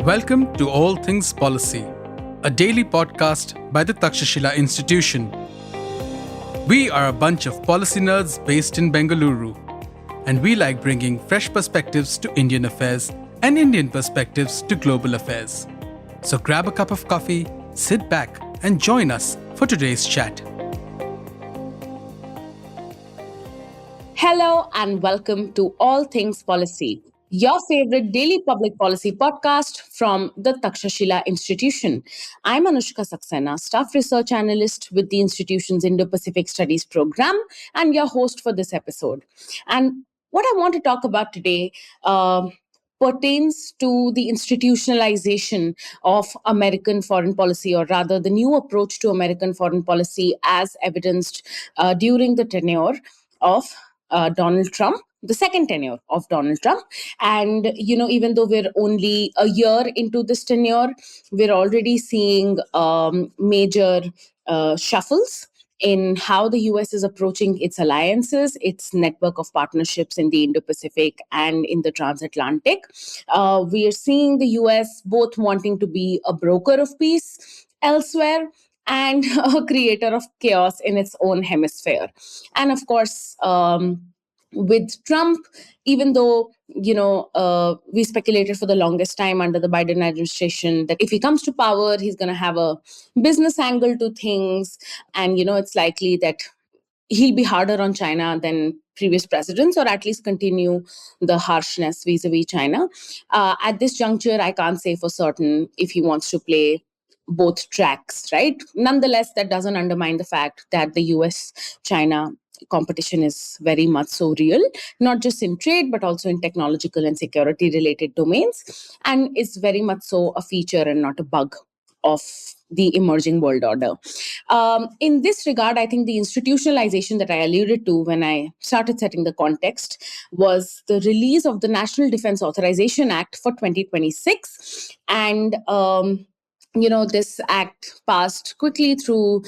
Welcome to All Things Policy, a daily podcast by the Takshashila Institution. We are a bunch of policy nerds based in Bengaluru, and we like bringing fresh perspectives to Indian affairs and Indian perspectives to global affairs. So grab a cup of coffee, sit back, and join us for today's chat. Hello and welcome to All Things Policy, your favorite daily public policy podcast from the Takshashila Institution. I'm Anushka Saxena, staff research analyst with the institution's Indo-Pacific Studies program and your host for this episode. And what I want to talk about today pertains to the institutionalization of American foreign policy, or rather the new approach to American foreign policy as evidenced during the tenure of Donald Trump, the second tenure of Donald Trump. And, even though we're only a year into this tenure, we're already seeing major shuffles in how the US is approaching its alliances, its network of partnerships in the Indo-Pacific and in the transatlantic. We are seeing the US both wanting to be a broker of peace elsewhere and a creator of chaos in its own hemisphere. And of course, with Trump, even though, we speculated for the longest time under the Biden administration that if he comes to power, he's going to have a business angle to things. And, it's likely that he'll be harder on China than previous presidents, or at least continue the harshness vis-a-vis China. At this juncture, I can't say for certain if he wants to play both tracks, right? Nonetheless, that doesn't undermine the fact that the US-China competition is very much so real, not just in trade, but also in technological and security related domains, and is very much so a feature and not a bug of the emerging world order. In this regard, I think the institutionalization that I alluded to when I started setting the context was the release of the National Defense Authorization Act for 2026. And this act passed quickly through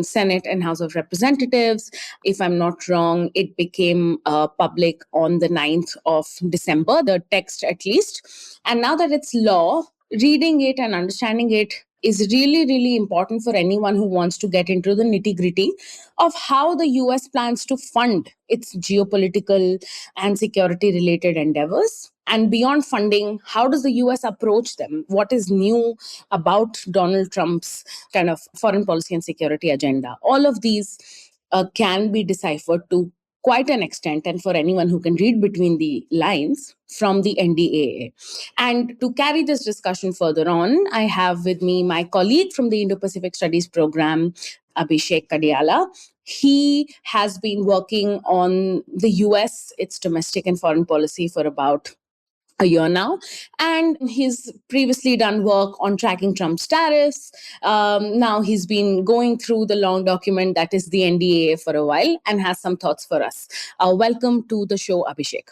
Senate and House of Representatives. If I'm not wrong, it became public on the 9th of December, the text at least. And now that it's law, reading it and understanding it is really, really important for anyone who wants to get into the nitty-gritty of how the US plans to fund its geopolitical and security-related endeavors. And beyond funding, how does the US approach them? What is new about Donald Trump's kind of foreign policy and security agenda? All of these can be deciphered to quite an extent, and for anyone who can read between the lines, from the NDAA. And to carry this discussion further on, I have with me my colleague from the Indo-Pacific Studies program, Abhishek Kadiyala. He has been working on the US, its domestic and foreign policy for about a year now, and he's previously done work on tracking Trump's tariffs. Now he's been going through the long document that is the NDAA for a while and has some thoughts for us. Welcome to the show, Abhishek.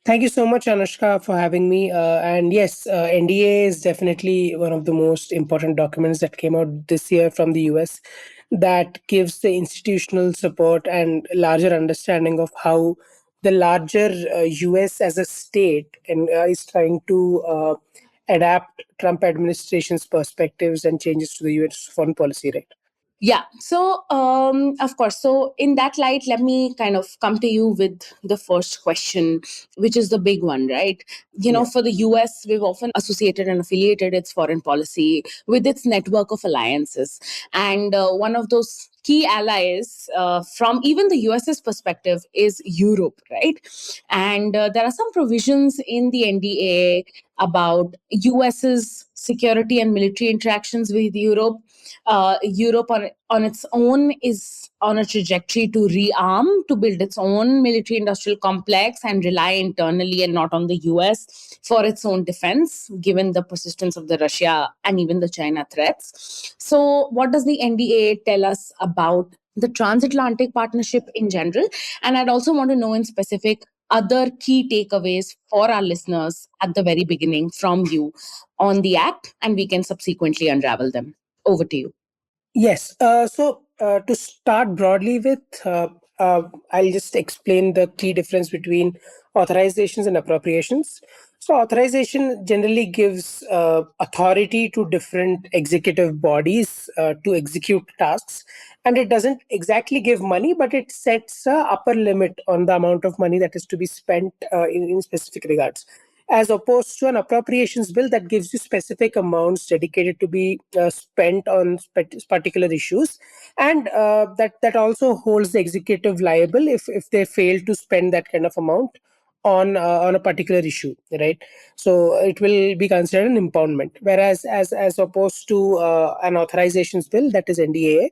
Thank you so much, Anushka, for having me. And yes, NDA is definitely one of the most important documents that came out this year from the US that gives the institutional support and larger understanding of how the larger US as a state and is trying to adapt Trump administration's perspectives and changes to the US foreign policy, right? Yeah. So, of course. So, in that light, let me kind of come to you with the first question, which is the big one, right? For the US, we've often associated and affiliated its foreign policy with its network of alliances. And one of those key allies from even the US's perspective is Europe, right? And there are some provisions in the NDAA about US's security and military interactions with Europe. Europe on its own is on a trajectory to rearm, to build its own military industrial complex and rely internally and not on the US for its own defense, given the persistence of the Russia and even the China threats. So what does the NDAA tell us about the transatlantic partnership in general? And I'd also want to know in specific other key takeaways for our listeners at the very beginning from you on the act, and we can subsequently unravel them. Over to you. Yes. So to start broadly with, I'll just explain the key difference between authorizations and appropriations. So, authorization generally gives authority to different executive bodies to execute tasks. And it doesn't exactly give money, but it sets a upper limit on the amount of money that is to be spent in specific regards. As opposed to an appropriations bill that gives you specific amounts dedicated to be spent on particular issues, and that also holds the executive liable if they fail to spend that kind of amount on a particular issue, right? So it will be considered an impoundment. Whereas as opposed to an authorizations bill, that is NDAA,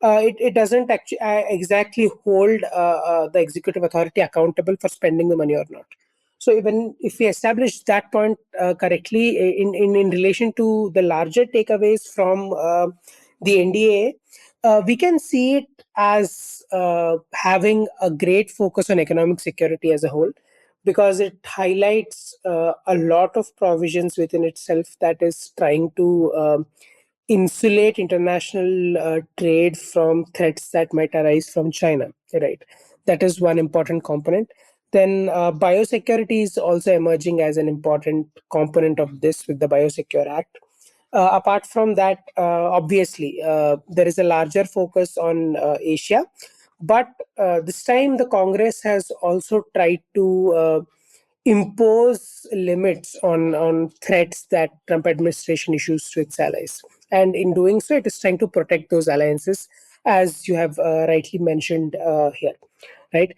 it doesn't actually exactly hold the executive authority accountable for spending the money or not. So even if we establish that point correctly in relation to the larger takeaways from the NDA, we can see it as having a great focus on economic security as a whole, because it highlights a lot of provisions within itself that is trying to insulate international trade from threats that might arise from China, right? That is one important component. Then biosecurity is also emerging as an important component of this with the Biosecure Act. Apart from that, obviously, there is a larger focus on Asia, but this time the Congress has also tried to impose limits on threats that Trump administration issues to its allies. And in doing so, it is trying to protect those alliances, as you have rightly mentioned here, right?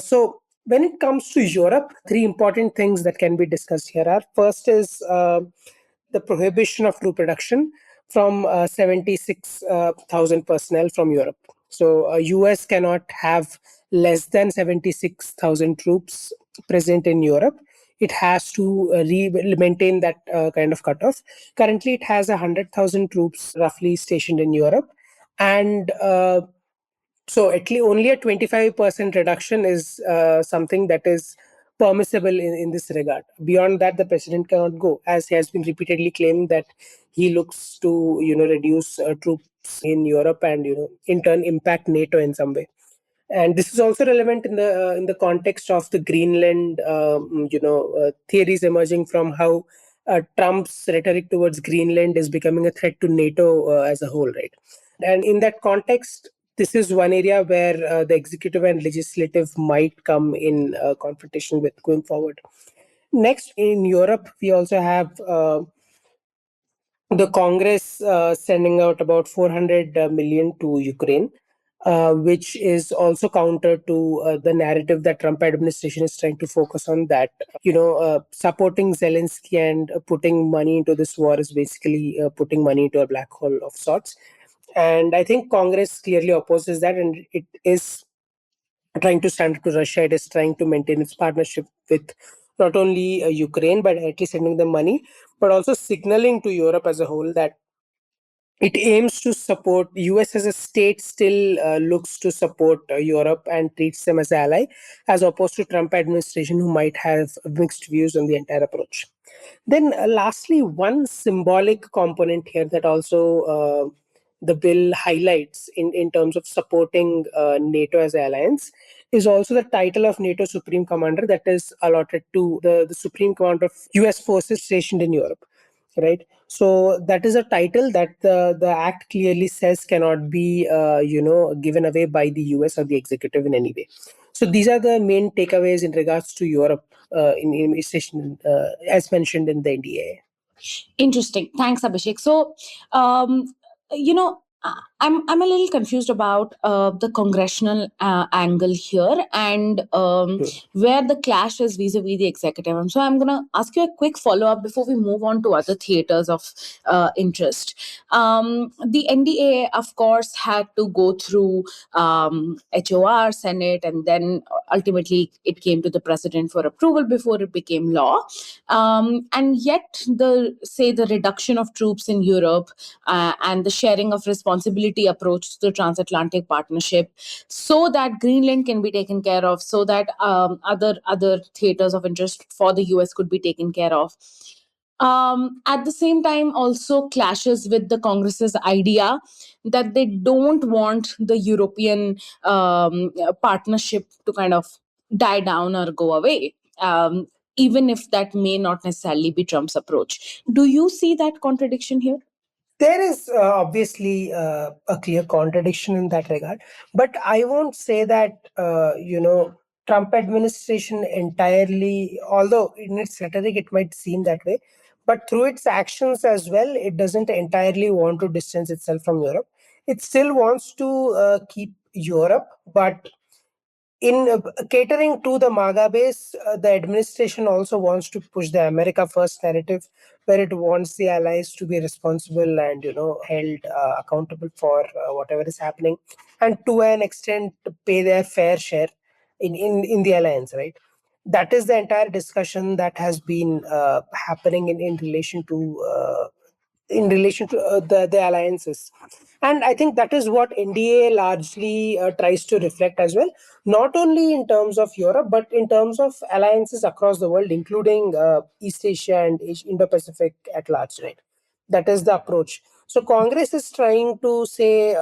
So when it comes to Europe, three important things that can be discussed here are: first is the prohibition of troop production from 76,000 personnel from Europe. So US cannot have less than 76,000 troops present in Europe. It has to maintain that kind of cutoff. Currently, it has 100,000 troops roughly stationed in Europe. And so at least only a 25% reduction is something that is permissible in this regard. Beyond that, the president cannot go, as he has been repeatedly claiming that he looks to reduce troops in Europe and in turn impact NATO in some way. And this is also relevant in the context of the Greenland theories emerging from how Trump's rhetoric towards Greenland is becoming a threat to NATO as a whole, right? And in that context, this is one area where the executive and legislative might come in confrontation with going forward. Next, in Europe, we also have the Congress sending out about 400 million to Ukraine, which is also counter to the narrative that Trump administration is trying to focus on, that supporting Zelensky and putting money into this war is basically putting money into a black hole of sorts. And I think Congress clearly opposes that, and it is trying to stand up to Russia. It is trying to maintain its partnership with not only Ukraine, but at least sending them money, but also signaling to Europe as a whole that it aims to support US as a state, still looks to support Europe and treats them as ally, as opposed to Trump administration, who might have mixed views on the entire approach. Then lastly, one symbolic component here that also the bill highlights in terms of supporting NATO as an alliance is also the title of NATO Supreme Commander that is allotted to the Supreme Commander of US forces stationed in Europe, right? So that is a title that the act clearly says cannot be given away by the US or the executive in any way. So these are the main takeaways in regards to Europe in session, as mentioned in the NDA. Interesting. Thanks, Abhishek. So, you know, I'm a little confused about the congressional angle here, and where the clash is vis-a-vis the executive. And so I'm going to ask you a quick follow-up before we move on to other theaters of interest. The NDA, of course, had to go through HOR, Senate, and then ultimately it came to the president for approval before it became law. And yet, the reduction of troops in Europe and the sharing of responsibility approach to the transatlantic partnership, so that Greenland can be taken care of, so that other theaters of interest for the US could be taken care of. At the same time, also clashes with the Congress's idea that they don't want the European partnership to kind of die down or go away. even if that may not necessarily be Trump's approach. Do you see that contradiction here? There is obviously a clear contradiction in that regard, but I won't say that Trump administration entirely, although in its rhetoric it might seem that way, but through its actions as well, it doesn't entirely want to distance itself from Europe. It still wants to keep Europe, but in catering to the MAGA base, the administration also wants to push the America First narrative, where it wants the allies to be responsible and held accountable for whatever is happening, and to an extent pay their fair share in the alliance. Right. That is the entire discussion that has been happening in relation to the alliances. And I think that is what NDA largely tries to reflect as well, not only in terms of Europe, but in terms of alliances across the world, including East Asia and Indo-Pacific at large, right? That is the approach. So Congress is trying to say,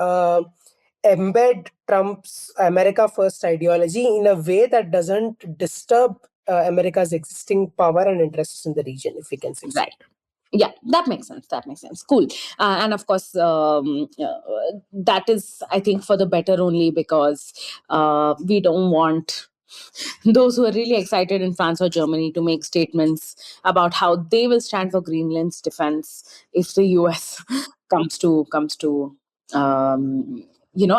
embed Trump's America First ideology in a way that doesn't disturb America's existing power and interests in the region, if we can say so. Right. Yeah, that makes sense. That makes sense. Cool. And of course, that is, I think, for the better only, because we don't want those who are really excited in France or Germany to make statements about how they will stand for Greenland's defense if the US comes to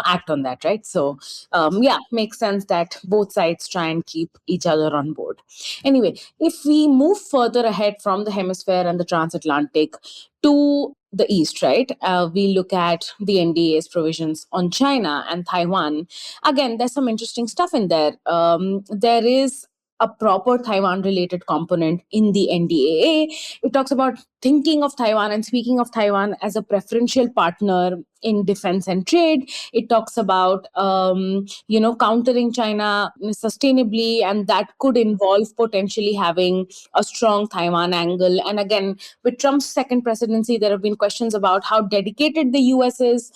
act on that, right? So yeah, makes sense that both sides try and keep each other on board. Anyway, if we move further ahead from the hemisphere and the transatlantic to the east, right, we look at the NDA's provisions on China and Taiwan. Again, there's some interesting stuff in there. There is a proper Taiwan related component in the NDAA. It talks about thinking of Taiwan and speaking of Taiwan as a preferential partner in defense and trade. It talks about countering China sustainably, and that could involve potentially having a strong Taiwan angle. And again, with Trump's second presidency, there have been questions about how dedicated the US is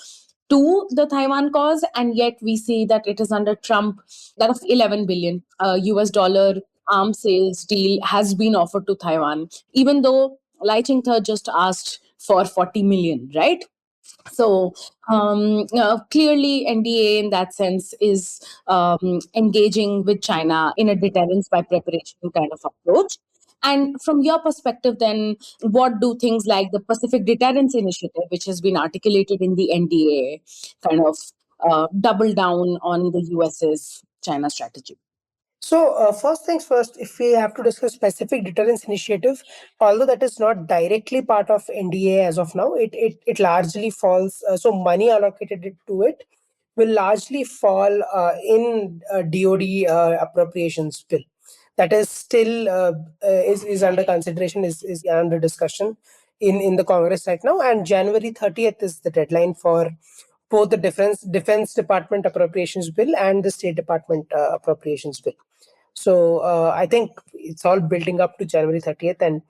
to the Taiwan cause, and yet we see that it is under Trump that of 11 billion US dollar arms sales deal has been offered to Taiwan, even though Lai Ching-te just asked for 40 million, right? So clearly, NDA in that sense is engaging with China in a deterrence by preparation kind of approach. And from your perspective, then, what do things like the Pacific Deterrence Initiative, which has been articulated in the NDA, kind of double down on the US's China strategy? So, first things first, if we have to discuss specific deterrence initiative, although that is not directly part of NDA as of now, it largely falls, so money allocated to it will largely fall in DOD appropriations bill. That is still is under consideration, is under discussion in the Congress right now. And January 30th is the deadline for both the Defense Department appropriations bill and the State Department appropriations bill. So I think it's all building up to January 30th. And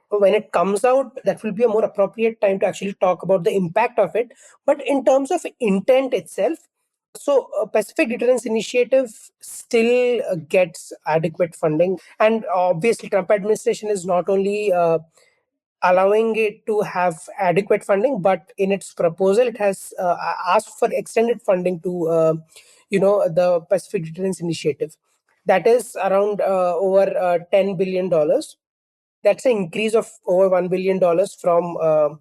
when it comes out, that will be a more appropriate time to actually talk about the impact of it. But in terms of intent itself, so Pacific Deterrence Initiative still gets adequate funding. And obviously, Trump administration is not only allowing it to have adequate funding, but in its proposal, it has asked for extended funding to, the Pacific Deterrence Initiative. That is around over $10 billion. That's an increase of over $1 billion from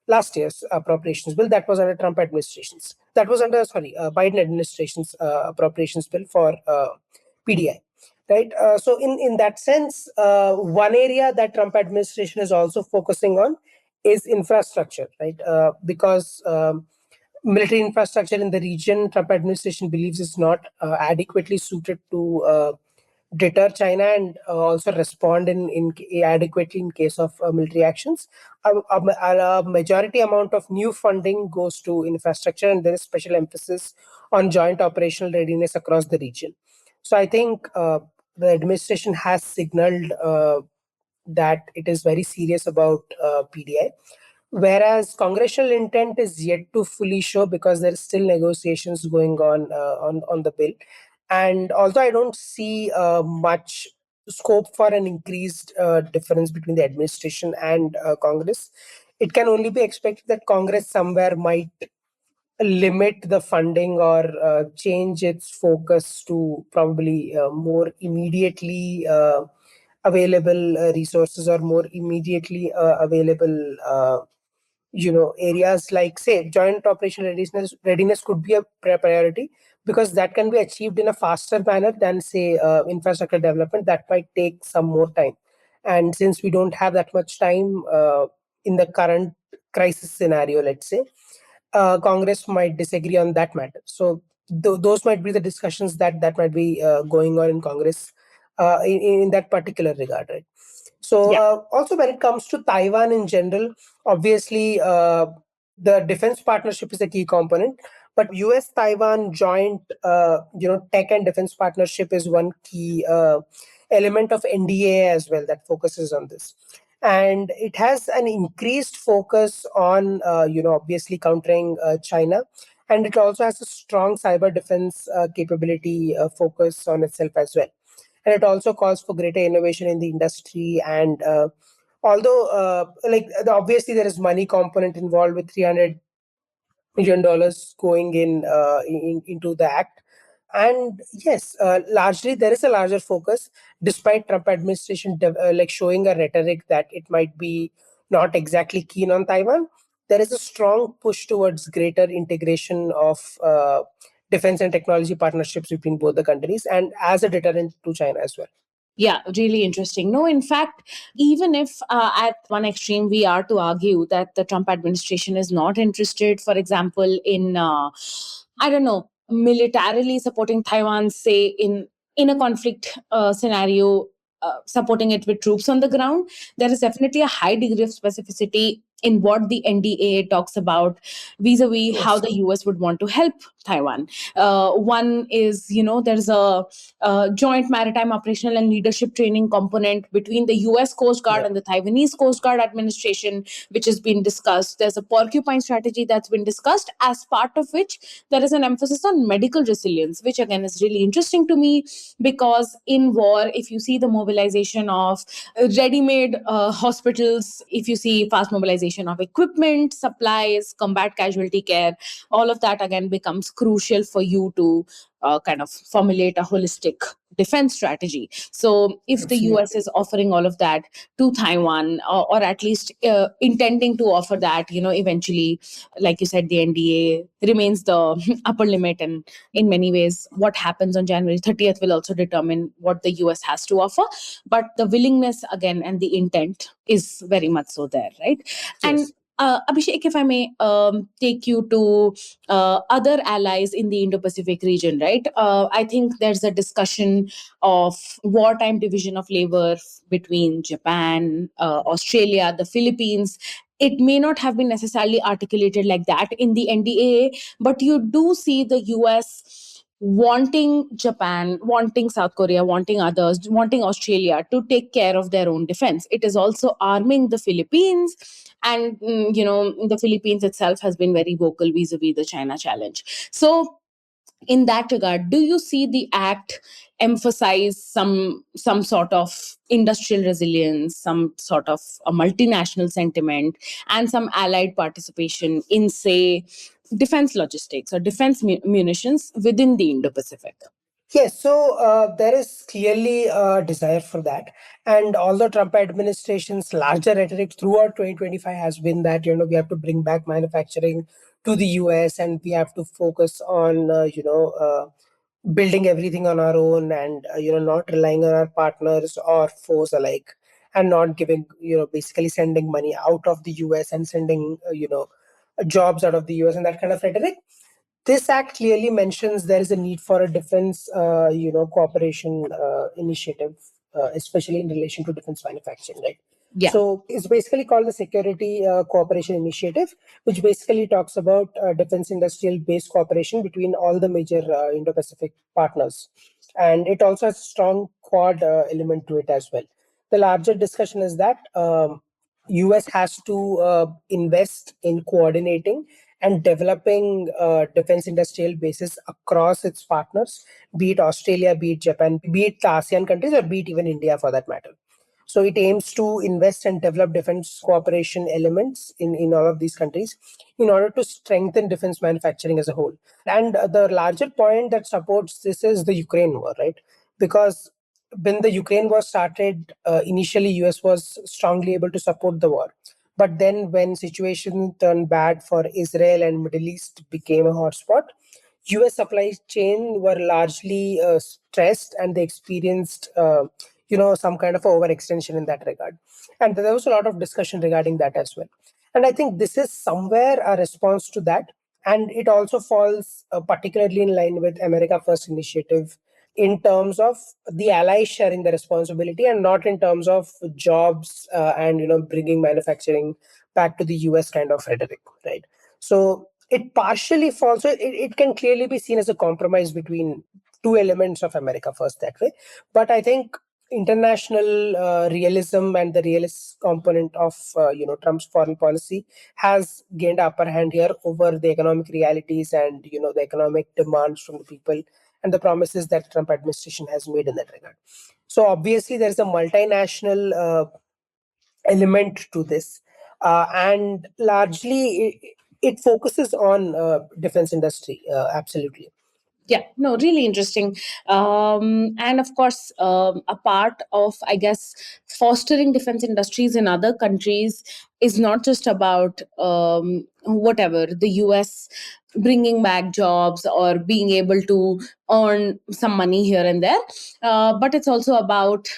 last year's appropriations bill. That was under Trump administrations. That was under, Biden administration's appropriations bill for PDI. Right. So in that sense, one area that Trump administration is also focusing on is infrastructure, right? Because military infrastructure in the region, Trump administration believes is not adequately suited to deter China and also respond in adequately in case of military actions. A majority amount of new funding goes to infrastructure, and there is special emphasis on joint operational readiness across the region. So I think the administration has signaled that it is very serious about PDI, whereas congressional intent is yet to fully show because there is still negotiations going on the bill. And although I don't see much scope for an increased difference between the administration and Congress. It can only be expected that Congress somewhere might limit the funding or change its focus to probably more immediately available resources or more immediately available areas like, say, joint operational readiness could be a priority, because that can be achieved in a faster manner than, say, infrastructure development that might take some more time. And since we don't have that much time in the current crisis scenario, let's say, Congress might disagree on that matter. So those might be the discussions that might be going on in Congress in that particular regard, right? So also when it comes to Taiwan in general, obviously the defense partnership is a key component, but U.S. Taiwan joint tech and defense partnership is one key element of NDAA as well that focuses on this. And it has an increased focus on obviously countering China, and it also has a strong cyber defense capability focus on itself as well. And it also calls for greater innovation in the industry. And although obviously there is money component involved with $300 million going into the act. And yes, largely there is a larger focus, despite Trump administration showing a rhetoric that it might be not exactly keen on Taiwan. There is a strong push towards greater integration of defense and technology partnerships between both the countries, and as a deterrent to China as well. Yeah, really interesting. No, in fact, even if at one extreme we are to argue that the Trump administration is not interested, for example, in, I don't know, militarily supporting Taiwan, say, in a conflict scenario, supporting it with troops on the ground, there is definitely a high degree of specificity in what the NDAA talks about vis-a-vis how the US would want to help Taiwan. One is, there's a joint maritime operational and leadership training component between the US Coast Guard and the Taiwanese Coast Guard administration, which has been discussed. There's a porcupine strategy that's been discussed, as part of which there is an emphasis on medical resilience, which again is really interesting to me, because in war, if you see the mobilization of ready-made hospitals, if you see fast mobilization of equipment, supplies, combat casualty care, all of that again becomes crucial for you to kind of formulate a holistic defense strategy. So if the US is offering all of that to Taiwan, or at least intending to offer that, eventually, like you said, the NDA remains the upper limit. And in many ways, what happens on January 30th will also determine what the US has to offer. But the willingness again and the intent is very much so there, right? Yes. And Abhishek, if I may take you to other allies in the Indo-Pacific region, right? I think there's a discussion of wartime division of labor between Japan, Australia, the Philippines. It may not have been necessarily articulated like that in the NDAA, but you do see the US wanting Japan, wanting South Korea, wanting others, wanting Australia to take care of their own defense. It is also arming the Philippines. And, the Philippines itself has been very vocal vis-a-vis the China challenge. So, in that regard, do you see the act emphasize some sort of industrial resilience, some sort of a multinational sentiment, and some allied participation in, say, defense logistics or defense munitions within the Indo-Pacific? Yes, so there is clearly a desire for that. And although Trump administration's larger rhetoric throughout 2025 has been that, we have to bring back manufacturing to the US, and we have to focus on, building everything on our own, and, not relying on our partners or foes alike, and not giving, basically sending money out of the US and sending, jobs out of the US, and that kind of rhetoric. This act clearly mentions there is a need for a defense, cooperation initiative, especially in relation to defense manufacturing, right? Yeah. So it's basically called the Security Cooperation Initiative, which basically talks about defense industrial based cooperation between all the major Indo-Pacific partners. And it also has a strong Quad element to it as well. The larger discussion is that US has to invest in coordinating and developing defense industrial bases across its partners, be it Australia, be it Japan, be it the ASEAN countries, or be it even India for that matter. So it aims to invest and develop defense cooperation elements in all of these countries in order to strengthen defense manufacturing as a whole. And the larger point that supports this is the Ukraine war, right? Because when the Ukraine war started, initially US was strongly able to support the war. But then when situation turned bad for Israel and Middle East became a hotspot, US supply chain were largely stressed and they experienced some kind of overextension in that regard. And there was a lot of discussion regarding that as well. And I think this is somewhere a response to that. And it also falls particularly in line with America First initiative in terms of the allies sharing the responsibility and not in terms of jobs and bringing manufacturing back to the US kind of rhetoric, right? So it partially falls. So it can clearly be seen as a compromise between two elements of America First that way. But I think international realism and the realist component of Trump's foreign policy has gained upper hand here over the economic realities and the economic demands from the people and the promises that Trump administration has made in that regard. So obviously there is a multinational element to this, and largely it focuses on defense industry. Absolutely. Yeah, no, really interesting. And of course, a part of, I guess, fostering defense industries in other countries is not just about whatever the US bringing back jobs or being able to earn some money here and there, but it's also about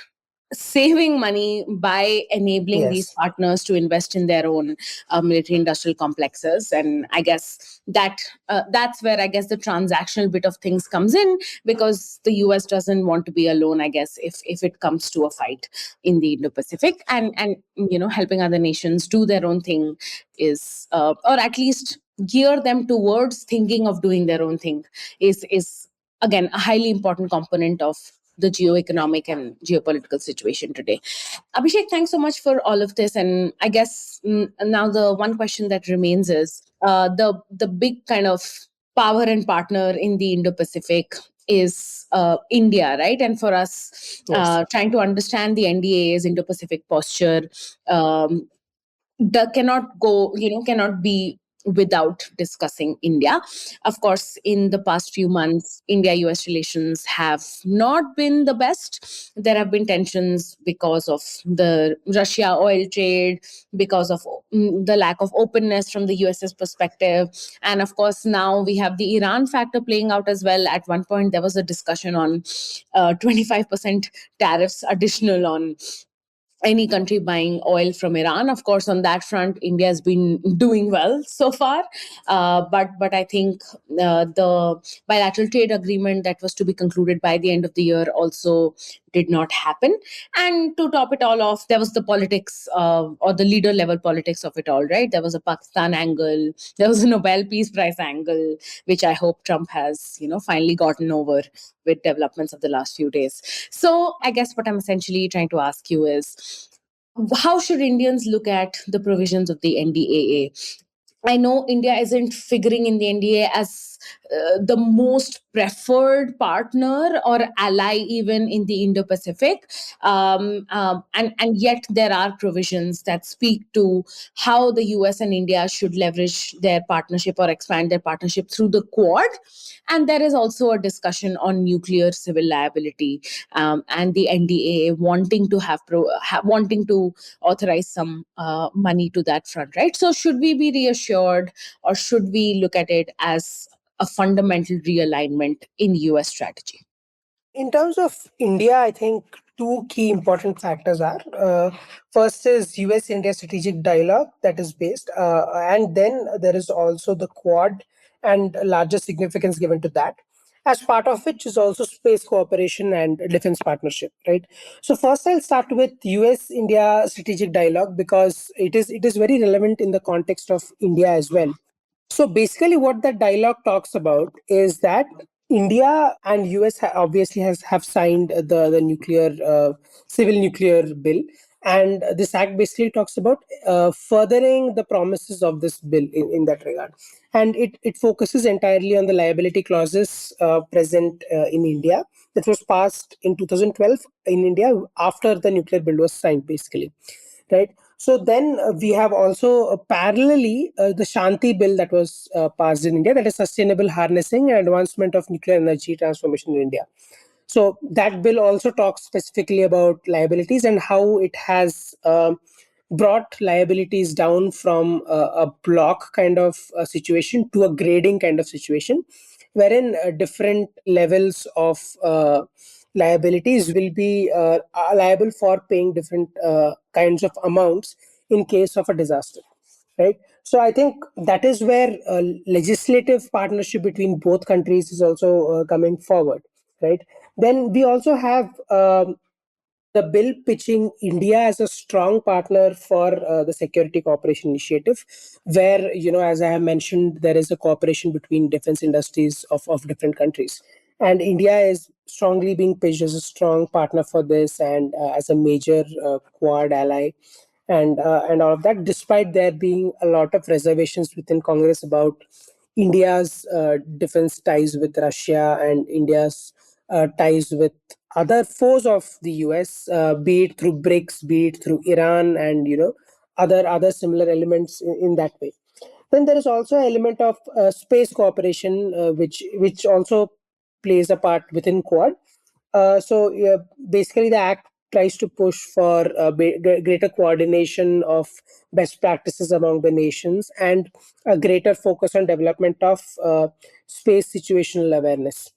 saving money by enabling these Yes. partners to invest in their own military industrial complexes. And I guess that's where I guess the transactional bit of things comes in, because the US doesn't want to be alone, I guess, if it comes to a fight in the Indo-Pacific. And helping other nations do their own thing is or at least gear them towards thinking of doing their own thing is again a highly important component of the geoeconomic and geopolitical situation today. Abhishek, thanks so much for all of this. And I guess now the one question that remains is the big kind of power and partner in the Indo-Pacific is India, right? And for us, Yes. trying to understand the NDAA's Indo-Pacific posture, um, cannot go, cannot be without discussing India. Of course, in the past few months, India US relations have not been the best. There have been tensions because of the Russia oil trade, because of the lack of openness from the US's perspective. And of course, now we have the Iran factor playing out as well. At one point, there was a discussion on 25% tariffs additional on any country buying oil from Iran. Of course, on that front, India has been doing well so far. But I think the bilateral trade agreement that was to be concluded by the end of the year also did not happen. And to top it all off, there was the politics or the leader level politics of it all, right? There was a Pakistan angle, there was a Nobel Peace Prize angle, which I hope Trump has, finally gotten over with developments of the last few days. So I guess what I'm essentially trying to ask you is, how should Indians look at the provisions of the NDAA? I know India isn't figuring in the NDA as the most preferred partner or ally, even in the Indo-Pacific, and yet there are provisions that speak to how the US and India should leverage their partnership or expand their partnership through the Quad. And there is also a discussion on nuclear civil liability, and the NDAA wanting to wanting to authorize some money to that front, right? So should we be reassured, or should we look at it as a fundamental realignment in US strategy? In terms of India, I think two key important factors are first is US India strategic dialogue that is based, and then there is also the Quad and larger significance given to that. As part of which is also space cooperation and defense partnership, right? So first, I'll start with US India strategic dialogue because it is very relevant in the context of India as well. So basically, what that dialogue talks about is that India and US obviously have signed the nuclear civil nuclear bill, And this act basically talks about furthering the promises of this bill in that regard. And it focuses entirely on the liability clauses present in India, that was passed in 2012 in India after the nuclear bill was signed, basically. Right. So then we have also parallelly the Shanti bill that was passed in India, that is sustainable harnessing and advancement of nuclear energy transformation in India. So that bill also talks specifically about liabilities and how it has brought liabilities down from a block kind of situation to a grading kind of situation, wherein different levels of liabilities will be liable for paying different kinds of amounts in case of a disaster. Right. So I think that is where legislative partnership between both countries is also coming forward. Right. Then we also have the bill pitching India as a strong partner for the Security Cooperation Initiative, where, as I have mentioned, there is a cooperation between defense industries of different countries. And India is strongly being pitched as a strong partner for this and as a major Quad ally. And all of that, despite there being a lot of reservations within Congress about India's defense ties with Russia and India's ties with other foes of the US, be it through BRICS, be it through Iran, and other similar elements in that way. Then there is also an element of space cooperation, which also plays a part within Quad. So basically, the act tries to push for greater coordination of best practices among the nations and a greater focus on development of space situational awareness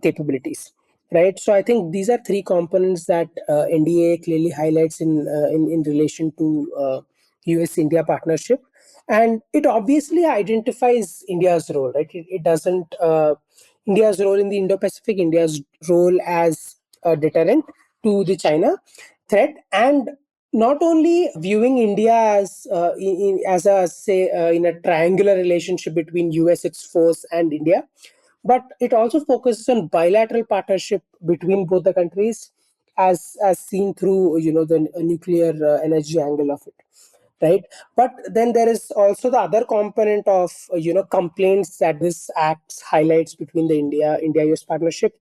capabilities. Right. So I think these are three components that NDA clearly highlights in relation to US-India partnership, and it obviously identifies India's role. Right. It doesn't. India's role in the Indo-Pacific, India's role as a deterrent to the China threat, and not only viewing India as as a say in a triangular relationship between US, its force, and India, but it also focuses on bilateral partnership between both the countries, as seen through the nuclear energy angle of it. Right. But then there is also the other component of complaints that this act highlights between the India US partnership,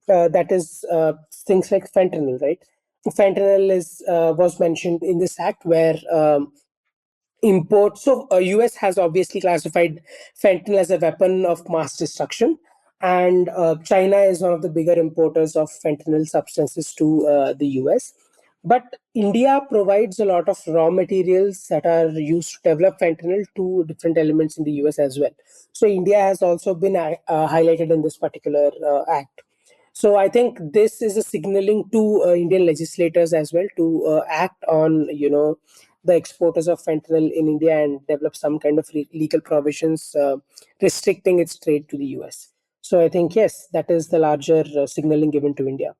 that is things like fentanyl. Right. Fentanyl is was mentioned in this act, where import. So US has obviously classified fentanyl as a weapon of mass destruction, and China is one of the bigger importers of fentanyl substances to the US. But India provides a lot of raw materials that are used to develop fentanyl to different elements in the US as well. So India has also been highlighted in this particular act. So I think this is a signaling to Indian legislators as well to act on the exporters of fentanyl in India and develop some kind of legal provisions restricting its trade to the US. So I think yes, that is the larger signaling given to India.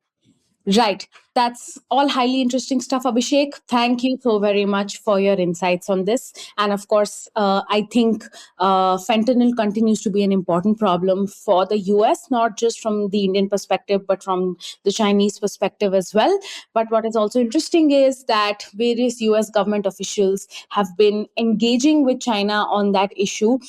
Right. That's all highly interesting stuff, Abhishek. Thank you so very much for your insights on this. And of course, I think fentanyl continues to be an important problem for the US, not just from the Indian perspective, but from the Chinese perspective as well. But what is also interesting is that various US government officials have been engaging with China on that issue,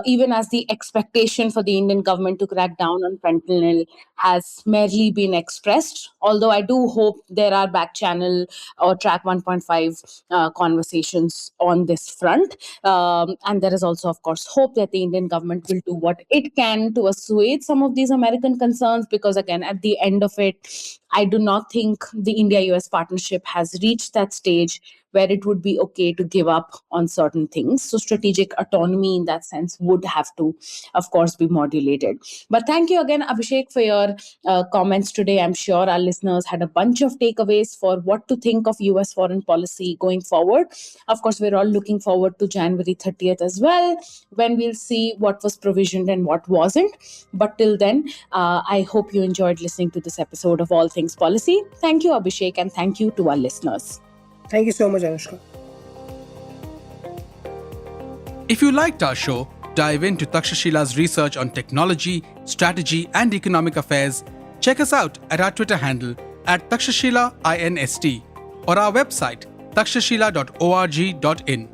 even as the expectation for the Indian government to crack down on fentanyl has merely been expressed. Although I do hope there are back channel or track 1.5 conversations on this front. And there is also, of course, hope that the Indian government will do what it can to assuage some of these American concerns, because again, at the end of it, I do not think the India-US partnership has reached that stage where it would be okay to give up on certain things. So strategic autonomy in that sense would have to, of course, be modulated. But thank you again, Abhishek, for your comments today. I'm sure our listeners had a bunch of takeaways for what to think of US foreign policy going forward. Of course, we're all looking forward to January 30th as well, when we'll see what was provisioned and what wasn't. But till then, I hope you enjoyed listening to this episode of All Things Policy. Thank you, Abhishek, and thank you to our listeners. Thank you so much, Anushka. If you liked our show, dive into Takshashila's research on technology, strategy, and economic affairs. Check us out at our Twitter handle at TakshashilaINST. or our website takshashila.org.in.